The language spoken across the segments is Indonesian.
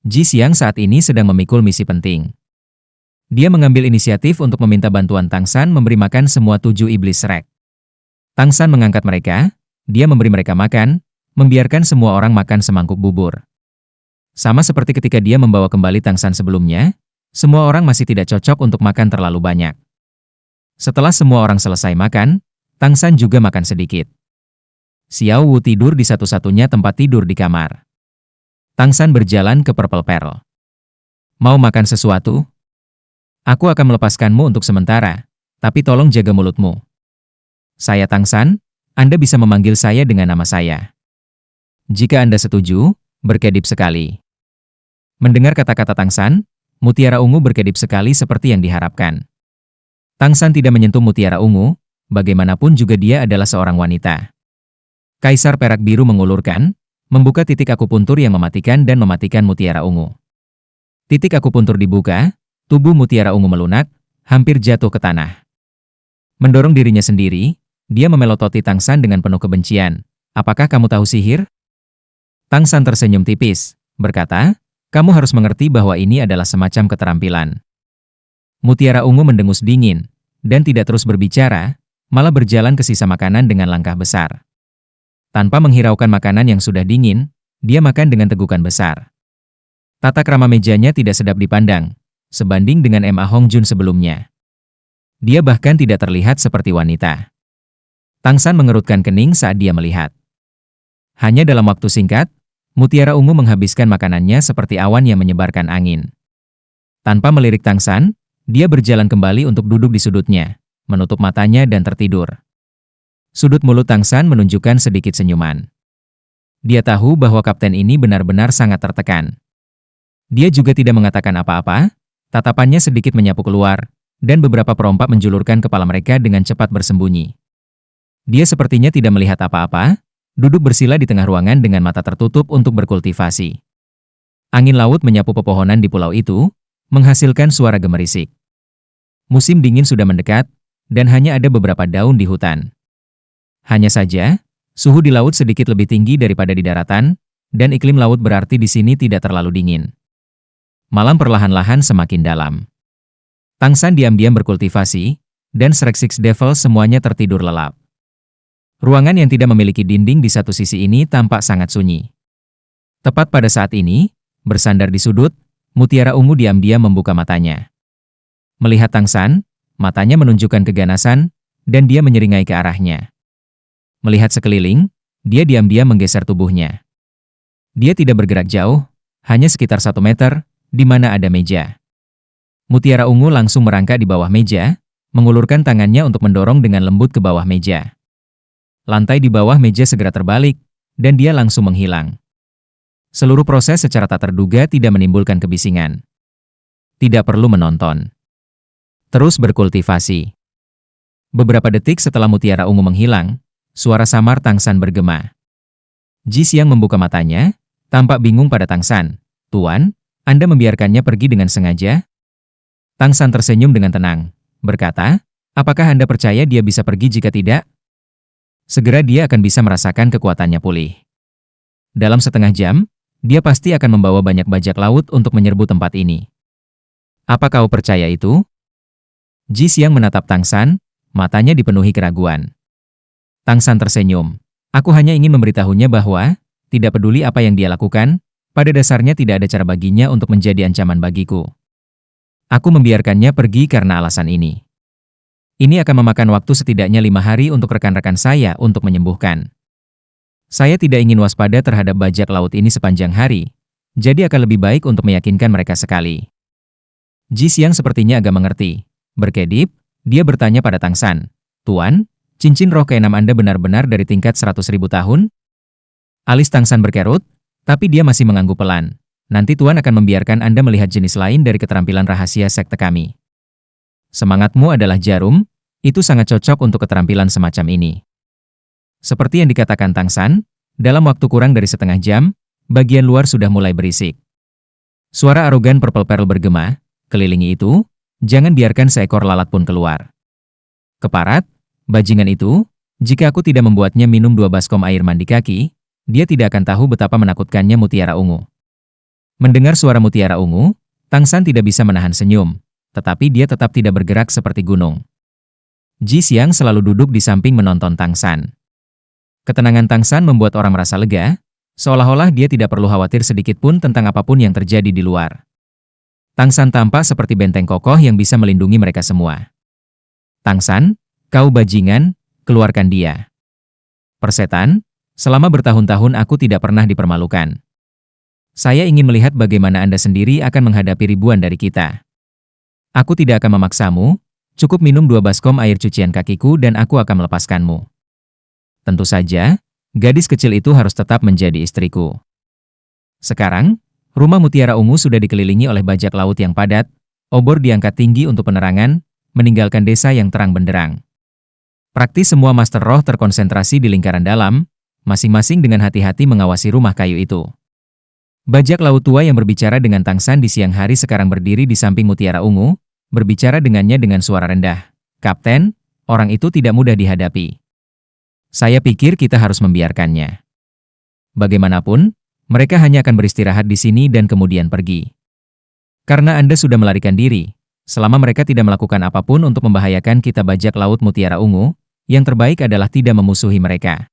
Ji Xiang saat ini sedang memikul misi penting. Dia mengambil inisiatif untuk meminta bantuan Tang San memberi makan semua 7 iblis Shrek. Tang San mengangkat mereka, dia memberi mereka makan, membiarkan semua orang makan semangkuk bubur. Sama seperti ketika dia membawa kembali Tang San sebelumnya, semua orang masih tidak cocok untuk makan terlalu banyak. Setelah semua orang selesai makan, Tang San juga makan sedikit. Xiao Wu tidur di satu-satunya tempat tidur di kamar. Tang San berjalan ke Purple Pearl. Mau makan sesuatu? Aku akan melepaskanmu untuk sementara, tapi tolong jaga mulutmu. Saya Tang San, Anda bisa memanggil saya dengan nama saya. Jika Anda setuju, berkedip sekali. Mendengar kata-kata Tang San, mutiara ungu berkedip sekali seperti yang diharapkan. Tang San tidak menyentuh mutiara ungu, bagaimanapun juga dia adalah seorang wanita. Kaisar perak biru mengulurkan, membuka titik akupuntur yang mematikan dan mematikan mutiara ungu. Titik akupuntur dibuka, tubuh mutiara ungu melunak, hampir jatuh ke tanah. Mendorong dirinya sendiri, dia memelototi Tang San dengan penuh kebencian. Apakah kamu tahu sihir? Tang San tersenyum tipis, berkata, kamu harus mengerti bahwa ini adalah semacam keterampilan. Mutiara ungu mendengus dingin, dan tidak terus berbicara, malah berjalan ke sisa makanan dengan langkah besar. Tanpa menghiraukan makanan yang sudah dingin, dia makan dengan tegukan besar. Tata krama mejanya tidak sedap dipandang, sebanding dengan Ma Hongjun sebelumnya. Dia bahkan tidak terlihat seperti wanita. Tang San mengerutkan kening saat dia melihat. Hanya dalam waktu singkat, mutiara ungu menghabiskan makanannya seperti awan yang menyebarkan angin. Tanpa melirik Tang San, dia berjalan kembali untuk duduk di sudutnya, menutup matanya dan tertidur. Sudut mulut Tang San menunjukkan sedikit senyuman. Dia tahu bahwa kapten ini benar-benar sangat tertekan. Dia juga tidak mengatakan apa-apa, tatapannya sedikit menyapu keluar, dan beberapa perompak menjulurkan kepala mereka dengan cepat bersembunyi. Dia sepertinya tidak melihat apa-apa, duduk bersila di tengah ruangan dengan mata tertutup untuk berkultivasi. Angin laut menyapu pepohonan di pulau itu, menghasilkan suara gemerisik. Musim dingin sudah mendekat, dan hanya ada beberapa daun di hutan. Hanya saja, suhu di laut sedikit lebih tinggi daripada di daratan, dan iklim laut berarti di sini tidak terlalu dingin. Malam perlahan-lahan semakin dalam. Tang San diam-diam berkultivasi, dan Shrek Six Devil semuanya tertidur lelap. Ruangan yang tidak memiliki dinding di satu sisi ini tampak sangat sunyi. Tepat pada saat ini, bersandar di sudut, mutiara ungu diam-diam membuka matanya. Melihat Tang San, matanya menunjukkan keganasan, dan dia menyeringai ke arahnya. Melihat sekeliling, dia diam-diam menggeser tubuhnya. Dia tidak bergerak jauh, hanya sekitar 1 meter, di mana ada meja. Mutiara ungu langsung merangkak di bawah meja, mengulurkan tangannya untuk mendorong dengan lembut ke bawah meja. Lantai di bawah meja segera terbalik, dan dia langsung menghilang. Seluruh proses secara tak terduga tidak menimbulkan kebisingan. Tidak perlu menonton. Terus berkultivasi. Beberapa detik setelah mutiara ungu menghilang, suara samar Tang San bergema. Ji Xiang membuka matanya, tampak bingung pada Tang San. Tuan, Anda membiarkannya pergi dengan sengaja? Tang San tersenyum dengan tenang, berkata, apakah Anda percaya dia bisa pergi jika tidak? Segera dia akan bisa merasakan kekuatannya pulih. Dalam setengah jam, dia pasti akan membawa banyak bajak laut untuk menyerbu tempat ini. Apa kau percaya itu? Ji Xiang menatap Tang San, matanya dipenuhi keraguan. Tang San tersenyum. Aku hanya ingin memberitahunya bahwa, tidak peduli apa yang dia lakukan, pada dasarnya tidak ada cara baginya untuk menjadi ancaman bagiku. Aku membiarkannya pergi karena alasan ini. Ini akan memakan waktu setidaknya 5 hari untuk rekan-rekan saya untuk menyembuhkan. Saya tidak ingin waspada terhadap bajak laut ini sepanjang hari, jadi akan lebih baik untuk meyakinkan mereka sekali. Ji Xiang sepertinya agak mengerti. Berkedip, dia bertanya pada Tang San, Tuan, cincin roh keenam Anda benar-benar dari tingkat 100.000 tahun? Alis Tang San berkerut, tapi dia masih mengangguk pelan. Nanti Tuan akan membiarkan Anda melihat jenis lain dari keterampilan rahasia sekte kami. Semangatmu adalah jarum, itu sangat cocok untuk keterampilan semacam ini. Seperti yang dikatakan Tang San, dalam waktu kurang dari setengah jam, bagian luar sudah mulai berisik. Suara arogan Purple Pearl bergema, kelilingi itu, jangan biarkan seekor lalat pun keluar. Keparat, bajingan itu, jika aku tidak membuatnya minum 2 baskom air mandi kaki, dia tidak akan tahu betapa menakutkannya mutiara ungu. Mendengar suara mutiara ungu, Tang San tidak bisa menahan senyum, tetapi dia tetap tidak bergerak seperti gunung. Ji Xiang selalu duduk di samping menonton Tang San. Ketenangan Tang San membuat orang merasa lega, seolah-olah dia tidak perlu khawatir sedikit pun tentang apapun yang terjadi di luar. Tang San tampak seperti benteng kokoh yang bisa melindungi mereka semua. Tang San, kau bajingan, keluarkan dia. Persetan, selama bertahun-tahun aku tidak pernah dipermalukan. Saya ingin melihat bagaimana Anda sendiri akan menghadapi ribuan dari kita. Aku tidak akan memaksamu, cukup minum 2 baskom air cucian kakiku dan aku akan melepaskanmu. Tentu saja, gadis kecil itu harus tetap menjadi istriku. Sekarang, rumah mutiara ungu sudah dikelilingi oleh bajak laut yang padat, obor diangkat tinggi untuk penerangan, meninggalkan desa yang terang benderang. Praktis semua master roh terkonsentrasi di lingkaran dalam, masing-masing dengan hati-hati mengawasi rumah kayu itu. Bajak laut tua yang berbicara dengan Tang San di siang hari sekarang berdiri di samping mutiara ungu, berbicara dengannya dengan suara rendah. Kapten, orang itu tidak mudah dihadapi. Saya pikir kita harus membiarkannya. Bagaimanapun, mereka hanya akan beristirahat di sini dan kemudian pergi. Karena Anda sudah melarikan diri, selama mereka tidak melakukan apapun untuk membahayakan kita bajak laut mutiara ungu, yang terbaik adalah tidak memusuhi mereka.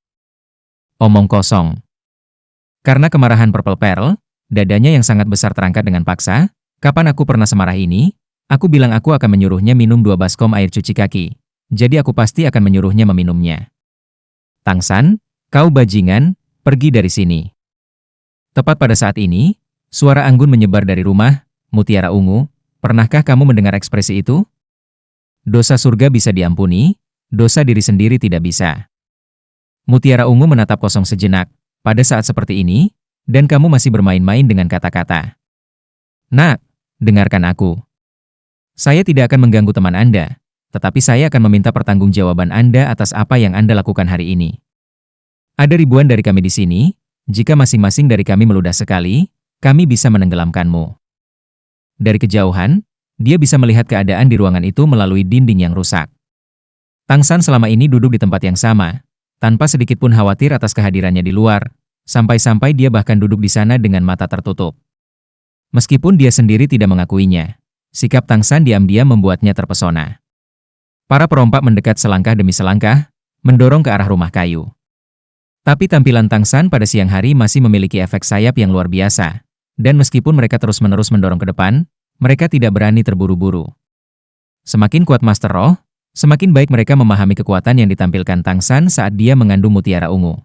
Omong kosong. Karena kemarahan Purple Pearl, dadanya yang sangat besar terangkat dengan paksa. Kapan aku pernah semarah ini? Aku bilang aku akan menyuruhnya minum 2 baskom air cuci kaki. Jadi aku pasti akan menyuruhnya meminumnya. Tang San, kau bajingan, pergi dari sini. Tepat pada saat ini, suara anggun menyebar dari rumah mutiara ungu. Pernahkah kamu mendengar ekspresi itu? Dosa surga bisa diampuni, dosa diri sendiri tidak bisa. Mutiara ungu menatap kosong sejenak. Pada saat seperti ini, dan kamu masih bermain-main dengan kata-kata. Nak, dengarkan aku. Saya tidak akan mengganggu teman Anda, tetapi saya akan meminta pertanggungjawaban Anda atas apa yang Anda lakukan hari ini. Ada ribuan dari kami di sini, jika masing-masing dari kami meludah sekali, kami bisa menenggelamkanmu. Dari kejauhan, dia bisa melihat keadaan di ruangan itu melalui dinding yang rusak. Tang San selama ini duduk di tempat yang sama, tanpa sedikit pun khawatir atas kehadirannya di luar, sampai-sampai dia bahkan duduk di sana dengan mata tertutup. Meskipun dia sendiri tidak mengakuinya, sikap Tang San diam-diam membuatnya terpesona. Para perompak mendekat selangkah demi selangkah, mendorong ke arah rumah kayu. Tapi tampilan Tang San pada siang hari masih memiliki efek sayap yang luar biasa, dan meskipun mereka terus-menerus mendorong ke depan, mereka tidak berani terburu-buru. Semakin kuat Master Roh, semakin baik mereka memahami kekuatan yang ditampilkan Tang San saat dia mengandung mutiara ungu.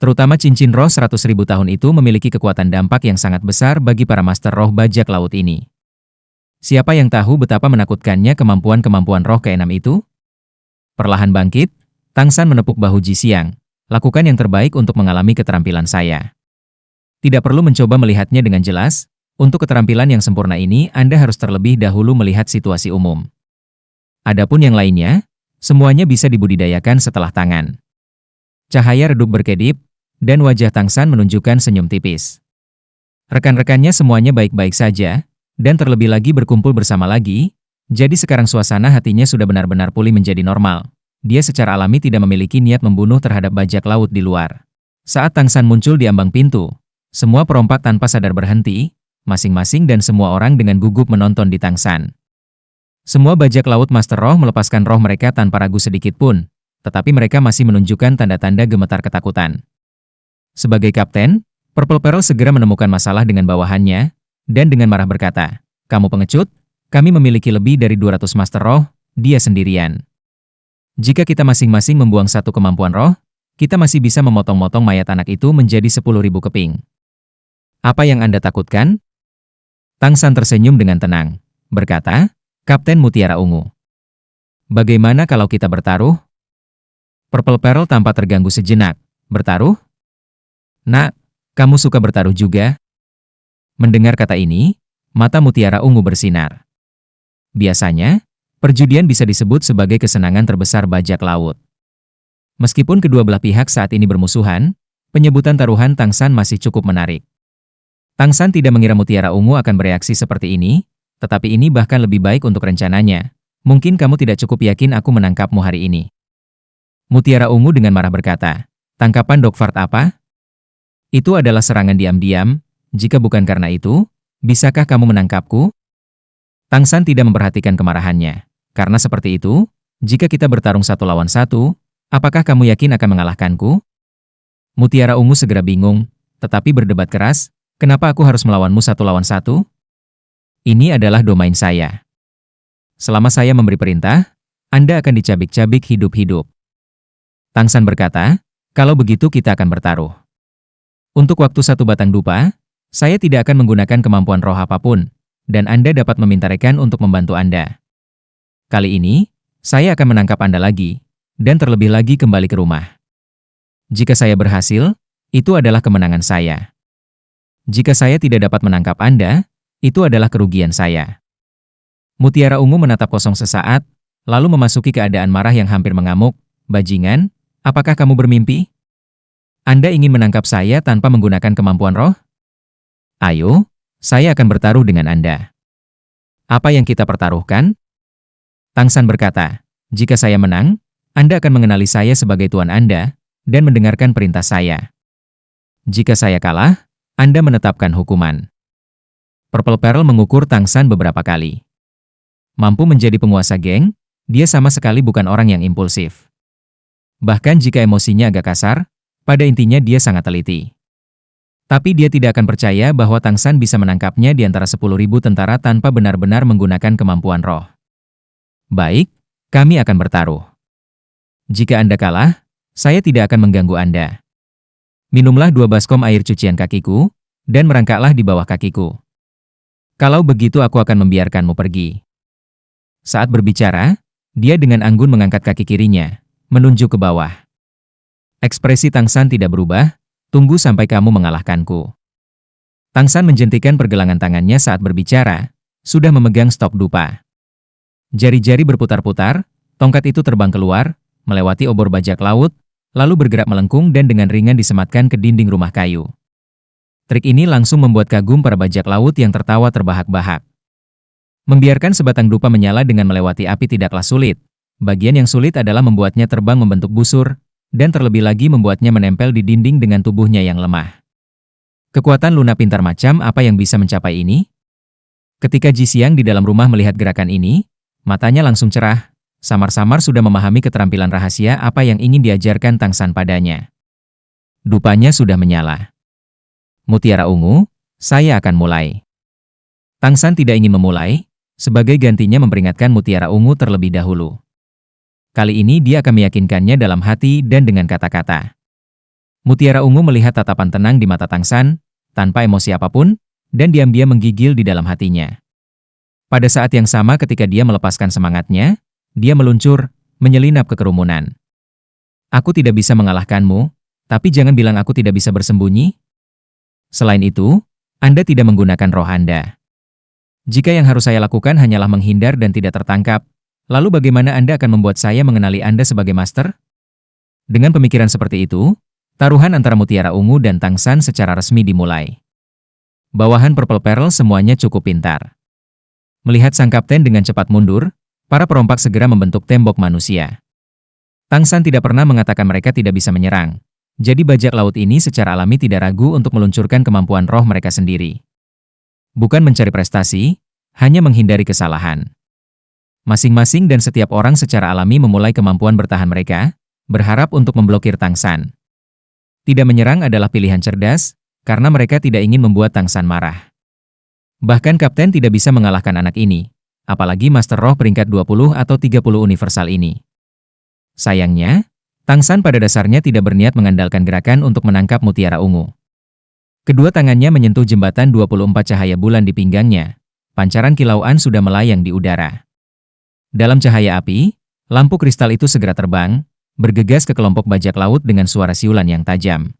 Terutama cincin roh 100.000 tahun itu memiliki kekuatan dampak yang sangat besar bagi para master roh bajak laut ini. Siapa yang tahu betapa menakutkannya kemampuan-kemampuan roh keenam itu? Perlahan bangkit, Tang San menepuk bahu Ji Xiang. Lakukan yang terbaik untuk mengalami keterampilan saya. Tidak perlu mencoba melihatnya dengan jelas, untuk keterampilan yang sempurna ini Anda harus terlebih dahulu melihat situasi umum. Adapun yang lainnya, semuanya bisa dibudidayakan setelah tangan. Cahaya redup berkedip, dan wajah Tang San menunjukkan senyum tipis. Rekan-rekannya semuanya baik-baik saja, dan terlebih lagi berkumpul bersama lagi, jadi sekarang suasana hatinya sudah benar-benar pulih menjadi normal. Dia secara alami tidak memiliki niat membunuh terhadap bajak laut di luar. Saat Tang San muncul di ambang pintu, semua perompak tanpa sadar berhenti, masing-masing dan semua orang dengan gugup menonton di Tang San. Semua bajak laut Master Roh melepaskan roh mereka tanpa ragu sedikit pun, tetapi mereka masih menunjukkan tanda-tanda gemetar ketakutan. Sebagai kapten, Purple Pearl segera menemukan masalah dengan bawahannya, dan dengan marah berkata, "Kamu pengecut, kami memiliki lebih dari 200 Master Roh, dia sendirian. Jika kita masing-masing membuang satu kemampuan roh, kita masih bisa memotong-motong mayat anak itu menjadi 10.000 keping. Apa yang Anda takutkan?" Tang San tersenyum dengan tenang, berkata, "Kapten Mutiara Ungu. Bagaimana kalau kita bertaruh?" Purple Pearl tampak terganggu sejenak. "Bertaruh? Nak, kamu suka bertaruh juga?" Mendengar kata ini, mata Mutiara Ungu bersinar. Biasanya, perjudian bisa disebut sebagai kesenangan terbesar bajak laut. Meskipun kedua belah pihak saat ini bermusuhan, penyebutan taruhan Tang San masih cukup menarik. Tang San tidak mengira Mutiara Ungu akan bereaksi seperti ini, tetapi ini bahkan lebih baik untuk rencananya. Mungkin kamu tidak cukup yakin aku menangkapmu hari ini. Mutiara Ungu dengan marah berkata, "Tangkapan Dogfart apa? Itu adalah serangan diam-diam, Jika bukan karena itu, bisakah kamu menangkapku? Tang San tidak memperhatikan kemarahannya. Karena seperti itu, jika kita bertarung 1 lawan 1, apakah kamu yakin akan mengalahkanku? Mutiara Ungu segera bingung, tetapi berdebat keras, kenapa aku harus melawanmu 1 lawan 1? Ini adalah domain saya. Selama saya memberi perintah, Anda akan dicabik-cabik hidup-hidup. Tang San berkata, kalau begitu kita akan bertaruh. Untuk waktu 1 batang dupa, saya tidak akan menggunakan kemampuan roh apapun, dan Anda dapat meminta rekan untuk membantu Anda. Kali ini, saya akan menangkap Anda lagi, dan terlebih lagi kembali ke rumah. Jika saya berhasil, itu adalah kemenangan saya. Jika saya tidak dapat menangkap Anda, itu adalah kerugian saya. Mutiara Ungu menatap kosong sesaat, lalu memasuki keadaan marah yang hampir mengamuk. Bajingan, apakah kamu bermimpi? Anda ingin menangkap saya tanpa menggunakan kemampuan roh? Ayo, saya akan bertaruh dengan Anda. Apa yang kita pertaruhkan? Tang San berkata, jika saya menang, Anda akan mengenali saya sebagai tuan Anda, dan mendengarkan perintah saya. Jika saya kalah, Anda menetapkan hukuman. Purple Pearl mengukur Tang San beberapa kali. Mampu menjadi penguasa geng, dia sama sekali bukan orang yang impulsif. Bahkan jika emosinya agak kasar, pada intinya dia sangat teliti. Tapi dia tidak akan percaya bahwa Tang San bisa menangkapnya di antara 10.000 tentara tanpa benar-benar menggunakan kemampuan roh. Baik, kami akan bertaruh. Jika Anda kalah, saya tidak akan mengganggu Anda. Minumlah 2 baskom air cucian kakiku, dan merangkaklah di bawah kakiku. Kalau begitu aku akan membiarkanmu pergi. Saat berbicara, dia dengan anggun mengangkat kaki kirinya, menunjuk ke bawah. Ekspresi Tang San tidak berubah, tunggu sampai kamu mengalahkanku. Tang San menjentikan pergelangan tangannya saat berbicara, sudah memegang stok dupa. Jari-jari berputar-putar, tongkat itu terbang keluar, melewati obor bajak laut, lalu bergerak melengkung dan dengan ringan disematkan ke dinding rumah kayu. Trik ini langsung membuat kagum para bajak laut yang tertawa terbahak-bahak. Membiarkan sebatang dupa menyala dengan melewati api tidaklah sulit. Bagian yang sulit adalah membuatnya terbang membentuk busur, dan terlebih lagi membuatnya menempel di dinding dengan tubuhnya yang lemah. Kekuatan Luna pintar macam apa yang bisa mencapai ini? Ketika Ji Xiang di dalam rumah melihat gerakan ini, matanya langsung cerah. Samar-samar sudah memahami keterampilan rahasia apa yang ingin diajarkan Tang San padanya. Dupanya sudah menyala. Mutiara Ungu, saya akan mulai. Tang San tidak ingin memulai, sebagai gantinya memperingatkan Mutiara Ungu terlebih dahulu. Kali ini dia akan meyakinkannya dalam hati dan dengan kata-kata. Mutiara Ungu melihat tatapan tenang di mata Tang San, tanpa emosi apapun, dan diam-diam menggigil di dalam hatinya. Pada saat yang sama ketika dia melepaskan semangatnya, dia meluncur, menyelinap ke kerumunan. Aku tidak bisa mengalahkanmu, tapi jangan bilang aku tidak bisa bersembunyi. Selain itu, Anda tidak menggunakan roh Anda. Jika yang harus saya lakukan hanyalah menghindar dan tidak tertangkap, lalu bagaimana Anda akan membuat saya mengenali Anda sebagai master? Dengan pemikiran seperti itu, taruhan antara Mutiara Ungu dan Tang San secara resmi dimulai. Bawahan Purple Pearl semuanya cukup pintar. Melihat sang kapten dengan cepat mundur, para perompak segera membentuk tembok manusia. Tang San tidak pernah mengatakan mereka tidak bisa menyerang. Jadi bajak laut ini secara alami tidak ragu untuk meluncurkan kemampuan roh mereka sendiri. Bukan mencari prestasi, hanya menghindari kesalahan. Masing-masing dan setiap orang secara alami memulai kemampuan bertahan mereka, berharap untuk memblokir Tang San. Tidak menyerang adalah pilihan cerdas, karena mereka tidak ingin membuat Tang San marah. Bahkan kapten tidak bisa mengalahkan anak ini. Apalagi Master Roh peringkat 20 atau 30 universal ini. Sayangnya, Tang San pada dasarnya tidak berniat mengandalkan gerakan untuk menangkap Mutiara Ungu. Kedua tangannya menyentuh jembatan 24 cahaya bulan di pinggangnya. Pancaran kilauan sudah melayang di udara. Dalam cahaya api, lampu kristal itu segera terbang, bergegas ke kelompok bajak laut dengan suara siulan yang tajam.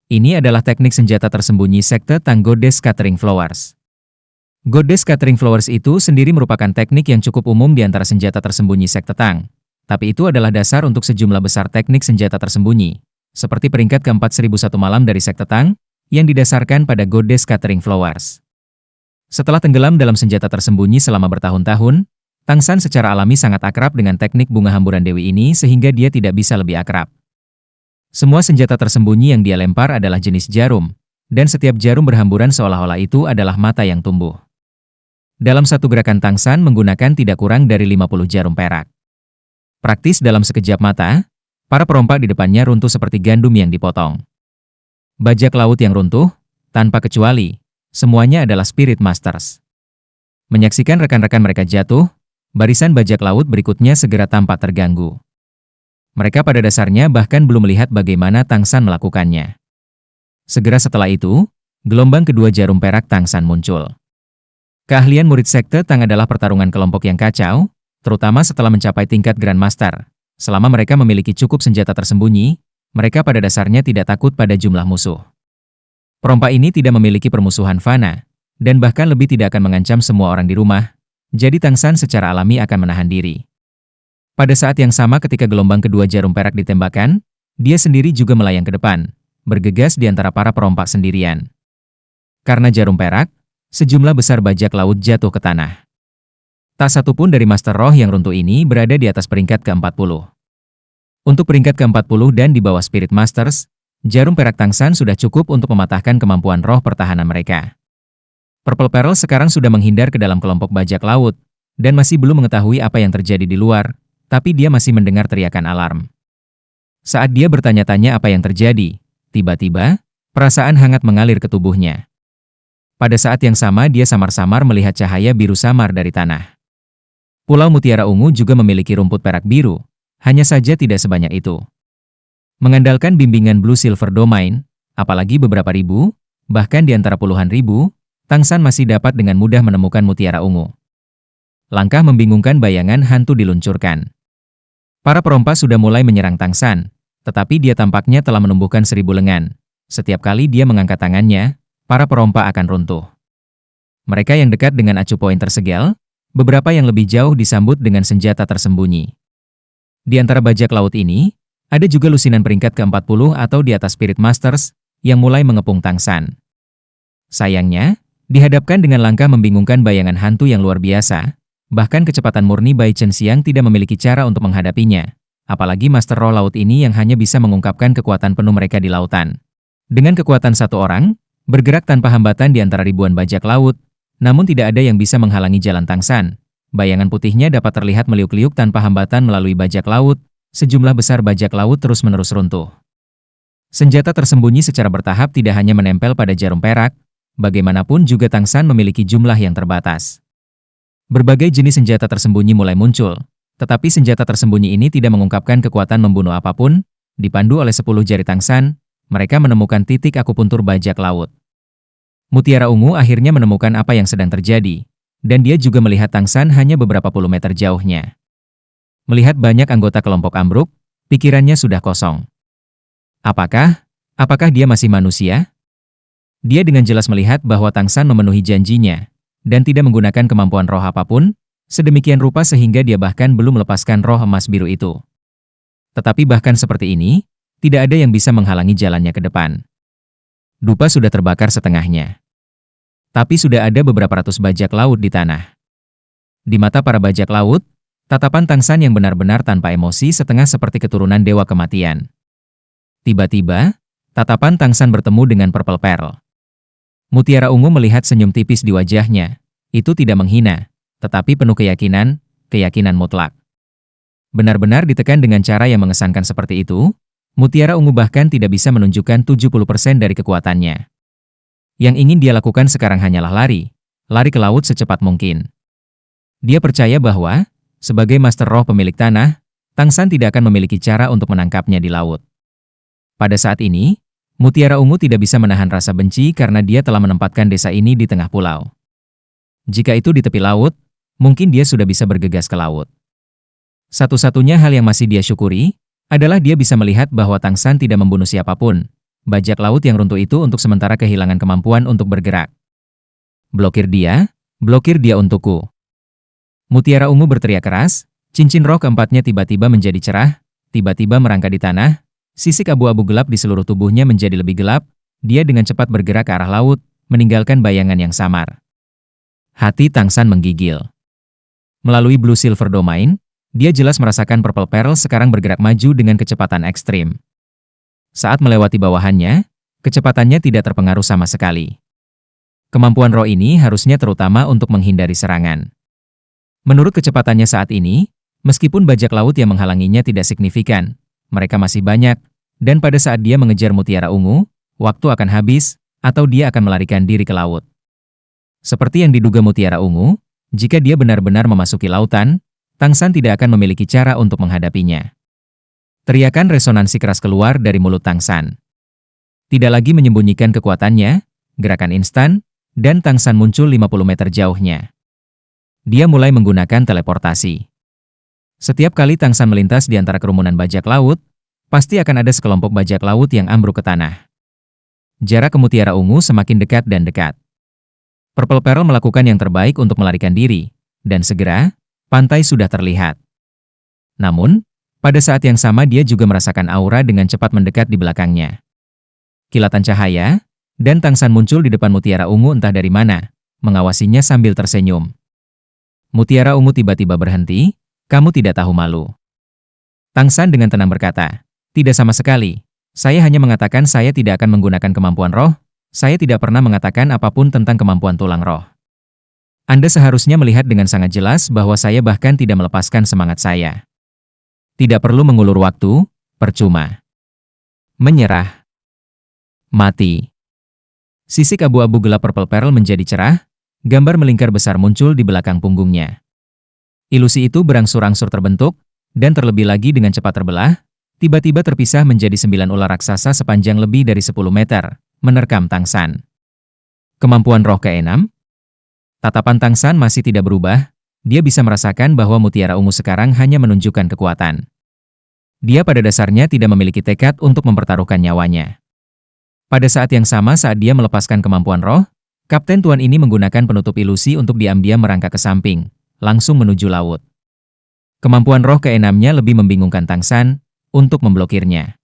Ini adalah teknik senjata tersembunyi sekte Tang Goddess Scattering Flowers. Goddess Scattering Flowers itu sendiri merupakan teknik yang cukup umum di antara senjata tersembunyi sekte Tang. Tapi itu adalah dasar untuk sejumlah besar teknik senjata tersembunyi, seperti peringkat ke-4 1001 malam dari sekte Tang, yang didasarkan pada Goddess Scattering Flowers. Setelah tenggelam dalam senjata tersembunyi selama bertahun-tahun, Tang San secara alami sangat akrab dengan teknik bunga hamburan dewi ini sehingga dia tidak bisa lebih akrab. Semua senjata tersembunyi yang dia lempar adalah jenis jarum, dan setiap jarum berhamburan seolah-olah itu adalah mata yang tumbuh. Dalam satu gerakan Tangsan menggunakan tidak kurang dari 50 jarum perak. Praktis dalam sekejap mata, para perompak di depannya runtuh seperti gandum yang dipotong. Bajak laut yang runtuh, tanpa kecuali, semuanya adalah Spirit Masters. Menyaksikan rekan-rekan mereka jatuh, barisan bajak laut berikutnya segera tampak terganggu. Mereka pada dasarnya bahkan belum melihat bagaimana Tangsan melakukannya. Segera setelah itu, gelombang kedua jarum perak Tangsan muncul. Keahlian murid Sekte Tang adalah pertarungan kelompok yang kacau, terutama setelah mencapai tingkat Grandmaster. Selama mereka memiliki cukup senjata tersembunyi, mereka pada dasarnya tidak takut pada jumlah musuh. Perompak ini tidak memiliki permusuhan fana, dan bahkan lebih tidak akan mengancam semua orang di rumah, jadi Tangsan secara alami akan menahan diri. Pada saat yang sama ketika gelombang kedua jarum perak ditembakkan, dia sendiri juga melayang ke depan, bergegas di antara para perompak sendirian. Karena jarum perak, sejumlah besar bajak laut jatuh ke tanah. Tak satu pun dari Master Roh yang runtuh ini berada di atas peringkat ke-40. Untuk peringkat ke-40 dan di bawah Spirit Masters, jarum perak Tangsan sudah cukup untuk mematahkan kemampuan roh pertahanan mereka. Purple Pearl sekarang sudah menghindar ke dalam kelompok bajak laut, dan masih belum mengetahui apa yang terjadi di luar, tapi dia masih mendengar teriakan alarm. Saat dia bertanya-tanya apa yang terjadi, tiba-tiba, perasaan hangat mengalir ke tubuhnya. Pada saat yang sama dia samar-samar melihat cahaya biru samar dari tanah. Pulau Mutiara Ungu juga memiliki rumput perak biru, hanya saja tidak sebanyak itu. Mengandalkan bimbingan Blue Silver Domain, apalagi beberapa ribu, bahkan di antara puluhan ribu, Tangsan masih dapat dengan mudah menemukan mutiara ungu. Langkah membingungkan bayangan hantu diluncurkan. Para perompak sudah mulai menyerang Tangsan, tetapi dia tampaknya telah menumbuhkan 1000 lengan. Setiap kali dia mengangkat tangannya, para perompak akan runtuh. Mereka yang dekat dengan acu poin tersegel, beberapa yang lebih jauh disambut dengan senjata tersembunyi. Di antara bajak laut ini, ada juga lusinan peringkat ke-40 atau di atas Spirit Masters, yang mulai mengepung Tangsan. Sayangnya, dihadapkan dengan langkah membingungkan bayangan hantu yang luar biasa, bahkan kecepatan murni Bai Chen Xiang tidak memiliki cara untuk menghadapinya, apalagi Master Roh Laut ini yang hanya bisa mengungkapkan kekuatan penuh mereka di lautan. Dengan kekuatan satu orang, bergerak tanpa hambatan di antara ribuan bajak laut, namun tidak ada yang bisa menghalangi jalan Tangsan. Bayangan putihnya dapat terlihat meliuk-liuk tanpa hambatan melalui bajak laut, sejumlah besar bajak laut terus-menerus runtuh. Senjata tersembunyi secara bertahap tidak hanya menempel pada jarum perak, bagaimanapun juga Tangsan memiliki jumlah yang terbatas. Berbagai jenis senjata tersembunyi mulai muncul, tetapi senjata tersembunyi ini tidak mengungkapkan kekuatan membunuh apapun. Dipandu oleh 10 jari Tangsan, mereka menemukan titik akupuntur bajak laut. Mutiara Ungu akhirnya menemukan apa yang sedang terjadi, dan dia juga melihat Tangsan hanya beberapa puluh meter jauhnya. Melihat banyak anggota kelompok ambruk, pikirannya sudah kosong. Apakah dia masih manusia? Dia dengan jelas melihat bahwa Tangsan memenuhi janjinya, dan tidak menggunakan kemampuan roh apapun, sedemikian rupa sehingga dia bahkan belum melepaskan roh emas biru itu. Tetapi bahkan seperti ini, tidak ada yang bisa menghalangi jalannya ke depan. Dupa sudah terbakar setengahnya. Tapi sudah ada beberapa ratus bajak laut di tanah. Di mata para bajak laut, tatapan Tangsan yang benar-benar tanpa emosi setengah seperti keturunan dewa kematian. Tiba-tiba, tatapan Tangsan bertemu dengan Purple Pearl. Mutiara Ungu melihat senyum tipis di wajahnya. Itu tidak menghina, tetapi penuh keyakinan mutlak. Benar-benar ditekan dengan cara yang mengesankan seperti itu, Mutiara Ungu bahkan tidak bisa menunjukkan 70% dari kekuatannya. Yang ingin dia lakukan sekarang hanyalah lari ke laut secepat mungkin. Dia percaya bahwa, sebagai Master Roh pemilik tanah, Tangsan tidak akan memiliki cara untuk menangkapnya di laut. Pada saat ini, Mutiara Ungu tidak bisa menahan rasa benci karena dia telah menempatkan desa ini di tengah pulau. Jika itu di tepi laut, mungkin dia sudah bisa bergegas ke laut. Satu-satunya hal yang masih dia syukuri, adalah dia bisa melihat bahwa Tangsan tidak membunuh siapapun. Bajak laut yang runtuh itu untuk sementara kehilangan kemampuan untuk bergerak. Blokir dia untukku. Mutiara Ungu berteriak keras, cincin roh keempatnya tiba-tiba menjadi cerah, tiba-tiba merangkak di tanah. Sisik abu-abu gelap di seluruh tubuhnya menjadi lebih gelap, dia dengan cepat bergerak ke arah laut, meninggalkan bayangan yang samar. Hati Tangsan menggigil. Melalui Blue Silver Domain, dia jelas merasakan Purple Pearl sekarang bergerak maju dengan kecepatan ekstrim. Saat melewati bawahannya, Kecepatannya tidak terpengaruh sama sekali. Kemampuan roh ini harusnya terutama untuk menghindari serangan. Menurut kecepatannya saat ini, meskipun bajak laut yang menghalanginya tidak signifikan, mereka masih banyak, dan pada saat dia mengejar mutiara ungu, waktu akan habis, atau dia akan melarikan diri ke laut. Seperti yang diduga mutiara ungu, jika dia benar-benar memasuki lautan, Tangsan tidak akan memiliki cara untuk menghadapinya. Teriakan resonansi keras keluar dari mulut Tangsan. Tidak lagi menyembunyikan kekuatannya, gerakan instan, dan Tangsan muncul 50 meter jauhnya. Dia mulai menggunakan teleportasi. Setiap kali Tangsan melintas di antara kerumunan bajak laut, pasti akan ada sekelompok bajak laut yang ambruk ke tanah. Jarak ke mutiara ungu semakin dekat dan dekat. Purple Pearl melakukan yang terbaik untuk melarikan diri, dan segera, pantai sudah terlihat. Namun, pada saat yang sama dia juga merasakan aura dengan cepat mendekat di belakangnya. Kilatan cahaya, dan Tangsan muncul di depan mutiara ungu entah dari mana, mengawasinya sambil tersenyum. Mutiara ungu tiba-tiba berhenti, "Kamu tidak tahu malu." Tangsan dengan tenang berkata, "Tidak sama sekali. Saya hanya mengatakan saya tidak akan menggunakan kemampuan roh, saya tidak pernah mengatakan apapun tentang kemampuan tulang roh. Anda seharusnya melihat dengan sangat jelas bahwa saya bahkan tidak melepaskan semangat saya. Tidak perlu mengulur waktu, percuma. Menyerah. Mati." Sisik abu-abu gelap Purple Pearl menjadi cerah, gambar melingkar besar muncul di belakang punggungnya. Ilusi itu berangsur-angsur terbentuk, dan terlebih lagi dengan cepat terbelah, tiba-tiba terpisah menjadi 9 ular raksasa sepanjang lebih dari 10 meter, menerkam Tangsan. Kemampuan roh ke-6? Tatapan Tangsan masih tidak berubah, dia bisa merasakan bahwa mutiara ungu sekarang hanya menunjukkan kekuatan. Dia pada dasarnya tidak memiliki tekad untuk mempertaruhkan nyawanya. Pada saat yang sama saat dia melepaskan kemampuan roh, Kapten Tuan ini menggunakan penutup ilusi untuk diam-diam merangkak ke samping, langsung menuju laut. Kemampuan roh ke-6-nya lebih membingungkan Tangsan untuk memblokirnya.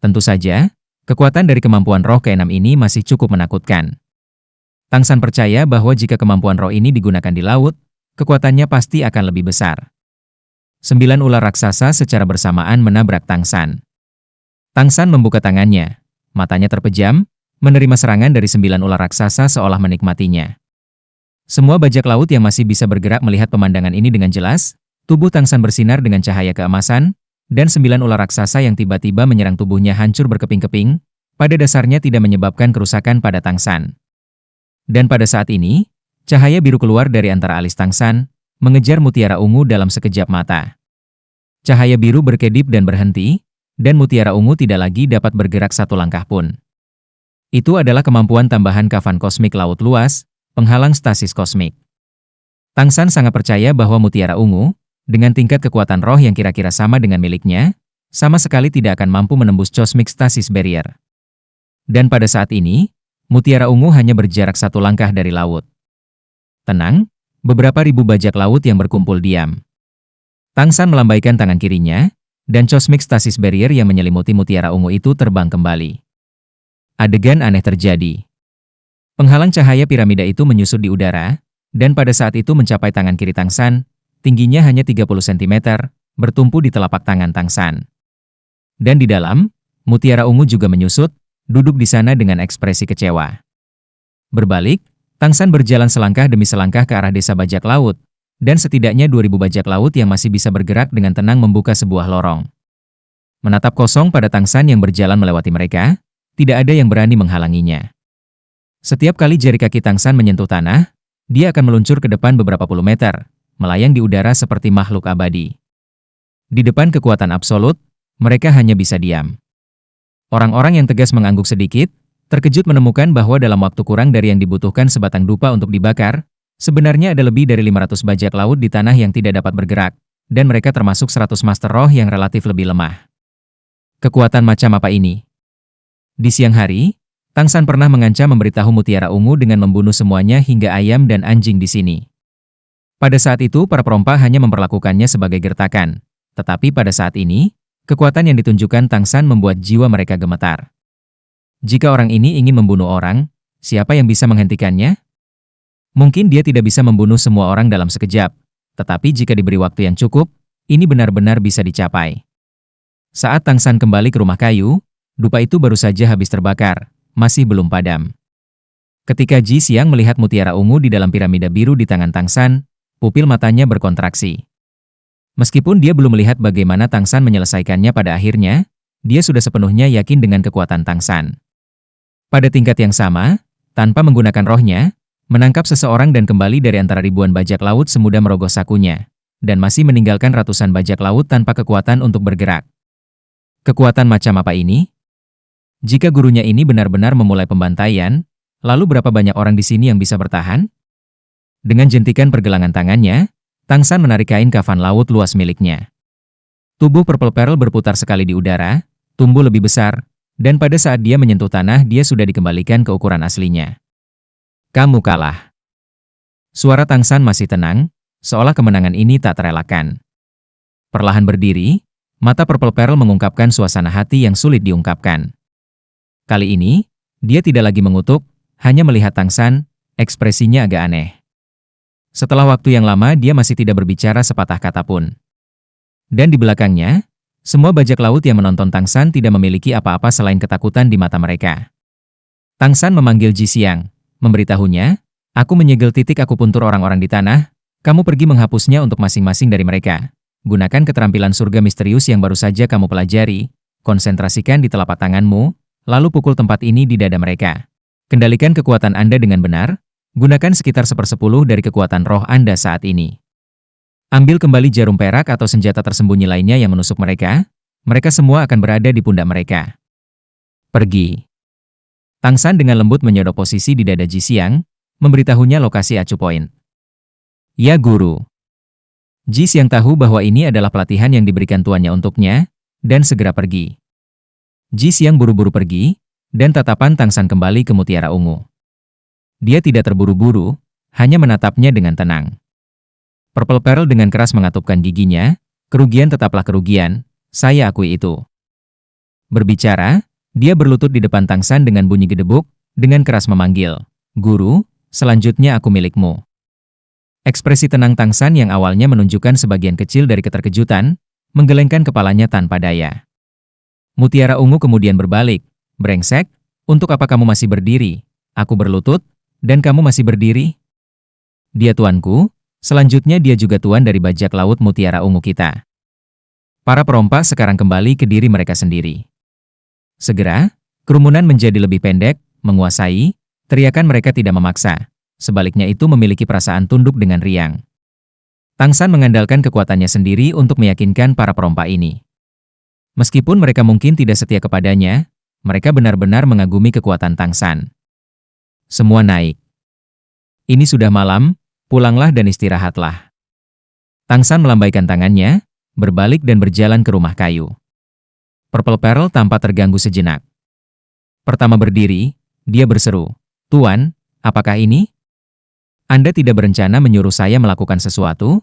Tentu saja, kekuatan dari kemampuan roh ke-6 ini masih cukup menakutkan. Tangsan percaya bahwa jika kemampuan roh ini digunakan di laut, kekuatannya pasti akan lebih besar. 9 ular raksasa secara bersamaan menabrak Tangsan. Tangsan membuka tangannya, matanya terpejam, menerima serangan dari 9 ular raksasa seolah menikmatinya. Semua bajak laut yang masih bisa bergerak melihat pemandangan ini dengan jelas, tubuh Tangsan bersinar dengan cahaya keemasan, dan 9 ular raksasa yang tiba-tiba menyerang tubuhnya hancur berkeping-keping, pada dasarnya tidak menyebabkan kerusakan pada Tangsan. Dan pada saat ini, cahaya biru keluar dari antara alis Tangsan, mengejar mutiara ungu dalam sekejap mata. Cahaya biru berkedip dan berhenti, dan mutiara ungu tidak lagi dapat bergerak satu langkah pun. Itu adalah kemampuan tambahan kafan kosmik laut luas, penghalang stasis kosmik. Tangsan sangat percaya bahwa mutiara ungu, dengan tingkat kekuatan roh yang kira-kira sama dengan miliknya, sama sekali tidak akan mampu menembus cosmic stasis barrier. Dan pada saat ini, mutiara ungu hanya berjarak satu langkah dari laut. Tenang, beberapa ribu bajak laut yang berkumpul diam. Tangsan melambaikan tangan kirinya, dan cosmic stasis barrier yang menyelimuti mutiara ungu itu terbang kembali. Adegan aneh terjadi. Penghalang cahaya piramida itu menyusut di udara, dan pada saat itu mencapai tangan kiri Tangsan, tingginya hanya 30 cm, bertumpu di telapak tangan Tangsan. Dan di dalam, mutiara ungu juga menyusut, duduk di sana dengan ekspresi kecewa. Berbalik, Tangsan berjalan selangkah demi selangkah ke arah desa bajak laut, dan setidaknya 2000 bajak laut yang masih bisa bergerak dengan tenang membuka sebuah lorong. Menatap kosong pada Tangsan yang berjalan melewati mereka, tidak ada yang berani menghalanginya. Setiap kali jari kaki Tangsan menyentuh tanah, dia akan meluncur ke depan beberapa puluh meter, melayang di udara seperti makhluk abadi. Di depan kekuatan absolut, mereka hanya bisa diam. Orang-orang yang tegas mengangguk sedikit, terkejut menemukan bahwa dalam waktu kurang dari yang dibutuhkan sebatang dupa untuk dibakar, sebenarnya ada lebih dari 500 bajak laut di tanah yang tidak dapat bergerak, dan mereka termasuk 100 master roh yang relatif lebih lemah. Kekuatan macam apa ini? Di siang hari, Tangsan pernah mengancam memberitahu mutiara ungu dengan membunuh semuanya hingga ayam dan anjing di sini. Pada saat itu para perompak hanya memperlakukannya sebagai gertakan, tetapi pada saat ini, kekuatan yang ditunjukkan Tangsan membuat jiwa mereka gemetar. Jika orang ini ingin membunuh orang, siapa yang bisa menghentikannya? Mungkin dia tidak bisa membunuh semua orang dalam sekejap, tetapi jika diberi waktu yang cukup, ini benar-benar bisa dicapai. Saat Tangsan kembali ke rumah kayu, dupa itu baru saja habis terbakar, masih belum padam. Ketika Ji Xiang melihat mutiara ungu di dalam piramida biru di tangan Tang San, pupil matanya berkontraksi. Meskipun dia belum melihat bagaimana Tang San menyelesaikannya pada akhirnya, dia sudah sepenuhnya yakin dengan kekuatan Tang San. Pada tingkat yang sama, tanpa menggunakan rohnya, menangkap seseorang dan kembali dari antara ribuan bajak laut semudah merogoh sakunya, dan masih meninggalkan ratusan bajak laut tanpa kekuatan untuk bergerak. Kekuatan macam apa ini? Jika gurunya ini benar-benar memulai pembantaian, lalu berapa banyak orang di sini yang bisa bertahan? Dengan jentikan pergelangan tangannya, Tang San menarik kain kafan laut luas miliknya. Tubuh Purple Pearl berputar sekali di udara, tumbuh lebih besar, dan pada saat dia menyentuh tanah dia sudah dikembalikan ke ukuran aslinya. Kamu kalah. Suara Tang San masih tenang, seolah kemenangan ini tak terelakkan. Perlahan berdiri, mata Purple Pearl mengungkapkan suasana hati yang sulit diungkapkan. Kali ini, dia tidak lagi mengutuk, hanya melihat Tang San, ekspresinya agak aneh. Setelah waktu yang lama dia masih tidak berbicara sepatah kata pun. Dan di belakangnya, semua bajak laut yang menonton Tang San tidak memiliki apa-apa selain ketakutan di mata mereka. Tang San memanggil Ji Xiang, memberitahunya, aku menyegel titik akupuntur orang-orang di tanah, kamu pergi menghapusnya untuk masing-masing dari mereka. Gunakan keterampilan surga misterius yang baru saja kamu pelajari, konsentrasikan di telapak tanganmu, lalu pukul tempat ini di dada mereka. Kendalikan kekuatan Anda dengan benar, gunakan sekitar 1/10 dari kekuatan roh Anda saat ini. Ambil kembali jarum perak atau senjata tersembunyi lainnya yang menusuk mereka, mereka semua akan berada di pundak mereka. Pergi. Tang San dengan lembut menyodok posisi di dada Ji Xiang, memberitahunya lokasi acu point. Ya guru. Ji Xiang tahu bahwa ini adalah pelatihan yang diberikan tuannya untuknya, dan segera pergi. Ji Xiang buru-buru pergi, dan tatapan Tang San kembali ke mutiara ungu. Dia tidak terburu-buru, hanya menatapnya dengan tenang. Purple Pearl dengan keras mengatupkan giginya, kerugian tetaplah kerugian, saya akui itu. Berbicara, dia berlutut di depan Tang San dengan bunyi gedebuk, dengan keras memanggil, Guru, selanjutnya aku milikmu. Ekspresi tenang Tang San yang awalnya menunjukkan sebagian kecil dari keterkejutan, menggelengkan kepalanya tanpa daya. Mutiara ungu kemudian berbalik, brengsek, untuk apa kamu masih berdiri? Aku berlutut, dan kamu masih berdiri? Dia tuanku, selanjutnya dia juga tuan dari bajak laut mutiara ungu kita. Para perompak sekarang kembali ke diri mereka sendiri. Segera, kerumunan menjadi lebih pendek, menguasai, teriakan mereka tidak memaksa. Sebaliknya itu memiliki perasaan tunduk dengan riang. Tang San mengandalkan kekuatannya sendiri untuk meyakinkan para perompak ini. Meskipun mereka mungkin tidak setia kepadanya, mereka benar-benar mengagumi kekuatan Tang San. Semua naik. Ini sudah malam, pulanglah dan istirahatlah. Tang San melambaikan tangannya, berbalik dan berjalan ke rumah kayu. Purple Pearl tampak terganggu sejenak. Pertama berdiri, dia berseru, Tuan, apakah ini? Anda tidak berencana menyuruh saya melakukan sesuatu?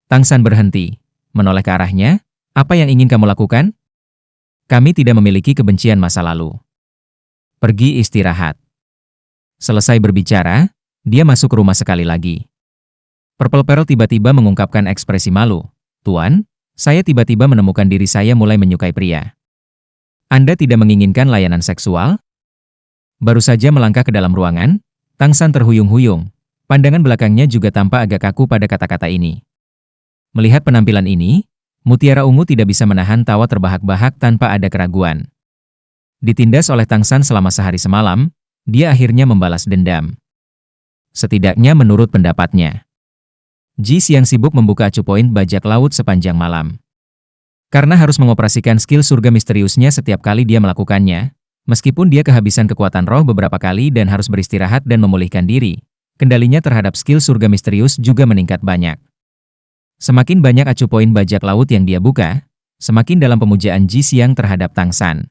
Tang San berhenti, menoleh ke arahnya, apa yang ingin kamu lakukan? Kami tidak memiliki kebencian masa lalu. Pergi istirahat. Selesai berbicara, dia masuk ke rumah sekali lagi. Purple Pearl tiba-tiba mengungkapkan ekspresi malu. Tuan, saya tiba-tiba menemukan diri saya mulai menyukai pria. Anda tidak menginginkan layanan seksual? Baru saja melangkah ke dalam ruangan, Tang San terhuyung-huyung. Pandangan belakangnya juga tampak agak kaku pada kata-kata ini. Melihat penampilan ini, Mutiara Ungu tidak bisa menahan tawa terbahak-bahak tanpa ada keraguan. Ditindas oleh Tang San selama sehari semalam, dia akhirnya membalas dendam. Setidaknya menurut pendapatnya. Ji Xiang sibuk membuka acu poin bajak laut sepanjang malam. Karena harus mengoperasikan skill surga misteriusnya setiap kali dia melakukannya, meskipun dia kehabisan kekuatan roh beberapa kali dan harus beristirahat dan memulihkan diri, kendalinya terhadap skill surga misterius juga meningkat banyak. Semakin banyak acu poin bajak laut yang dia buka, semakin dalam pemujaan Ji Xiang terhadap Tang San.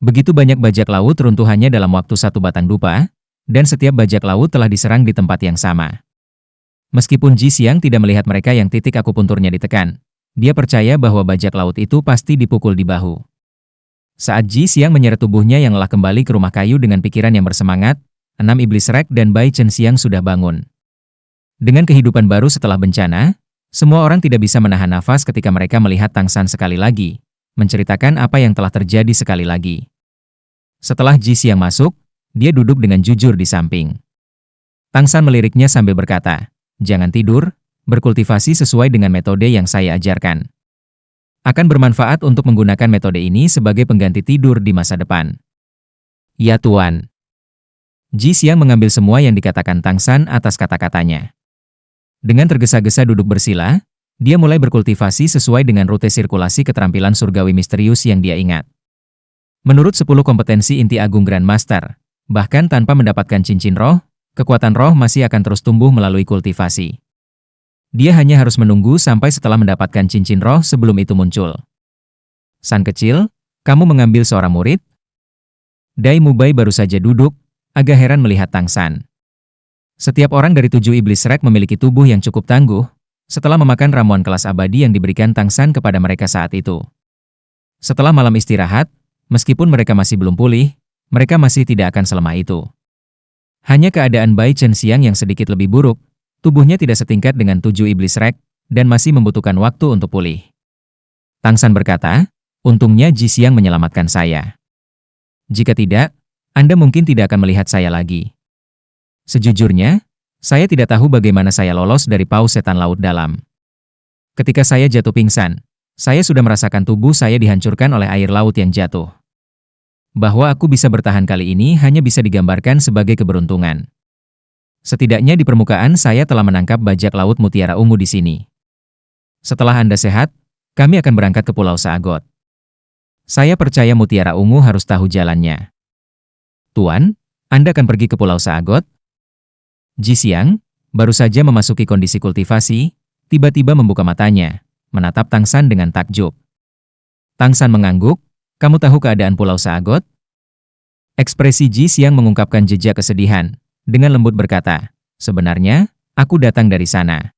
Begitu banyak bajak laut runtuhannya dalam waktu satu batang dupa, dan setiap bajak laut telah diserang di tempat yang sama. Meskipun Ji Xiang tidak melihat mereka yang titik akupunturnya ditekan, dia percaya bahwa bajak laut itu pasti dipukul di bahu. Saat Ji Xiang menyeret tubuhnya yang lelah kembali ke rumah kayu dengan pikiran yang bersemangat, 6 iblis Rek dan Bai Chen Xiang sudah bangun. Dengan kehidupan baru setelah bencana, semua orang tidak bisa menahan nafas ketika mereka melihat Tang San sekali lagi, menceritakan apa yang telah terjadi sekali lagi. Setelah Ji Xiang masuk, dia duduk dengan jujur di samping. Tang San meliriknya sambil berkata, "Jangan tidur, berkultivasi sesuai dengan metode yang saya ajarkan. Akan bermanfaat untuk menggunakan metode ini sebagai pengganti tidur di masa depan." "Ya Tuan." Ji Xiang mengambil semua yang dikatakan Tang San atas kata-katanya. Dengan tergesa-gesa duduk bersila, dia mulai berkultivasi sesuai dengan rute sirkulasi keterampilan surgawi misterius yang dia ingat. Menurut 10 kompetensi inti Agung Grand Master, bahkan tanpa mendapatkan cincin roh, kekuatan roh masih akan terus tumbuh melalui kultivasi. Dia hanya harus menunggu sampai setelah mendapatkan cincin roh sebelum itu muncul. "San kecil, kamu mengambil seorang murid?" Dai Mubai baru saja duduk, agak heran melihat Tang San. Setiap orang dari 7 iblis Rek memiliki tubuh yang cukup tangguh, setelah memakan ramuan kelas abadi yang diberikan Tang San kepada mereka saat itu. Setelah malam istirahat, meskipun mereka masih belum pulih, mereka masih tidak akan selemah itu. Hanya keadaan Bai Chen Xiang yang sedikit lebih buruk, tubuhnya tidak setingkat dengan 7 iblis Rek, dan masih membutuhkan waktu untuk pulih. Tang San berkata, "Untungnya Ji Xiang menyelamatkan saya. Jika tidak, Anda mungkin tidak akan melihat saya lagi. Sejujurnya, saya tidak tahu bagaimana saya lolos dari paus setan laut dalam. Ketika saya jatuh pingsan, saya sudah merasakan tubuh saya dihancurkan oleh air laut yang jatuh. Bahwa aku bisa bertahan kali ini hanya bisa digambarkan sebagai keberuntungan. Setidaknya di permukaan saya telah menangkap bajak laut mutiara ungu di sini. Setelah Anda sehat, kami akan berangkat ke Pulau Saagot. Saya percaya mutiara ungu harus tahu jalannya." "Tuan, Anda akan pergi ke Pulau Saagot?" Ji Xiang, baru saja memasuki kondisi kultivasi, tiba-tiba membuka matanya, menatap Tang San dengan takjub. Tang San mengangguk, "Kamu tahu keadaan Pulau Saagot?" Ekspresi Ji Xiang mengungkapkan jejak kesedihan, dengan lembut berkata, "Sebenarnya, aku datang dari sana."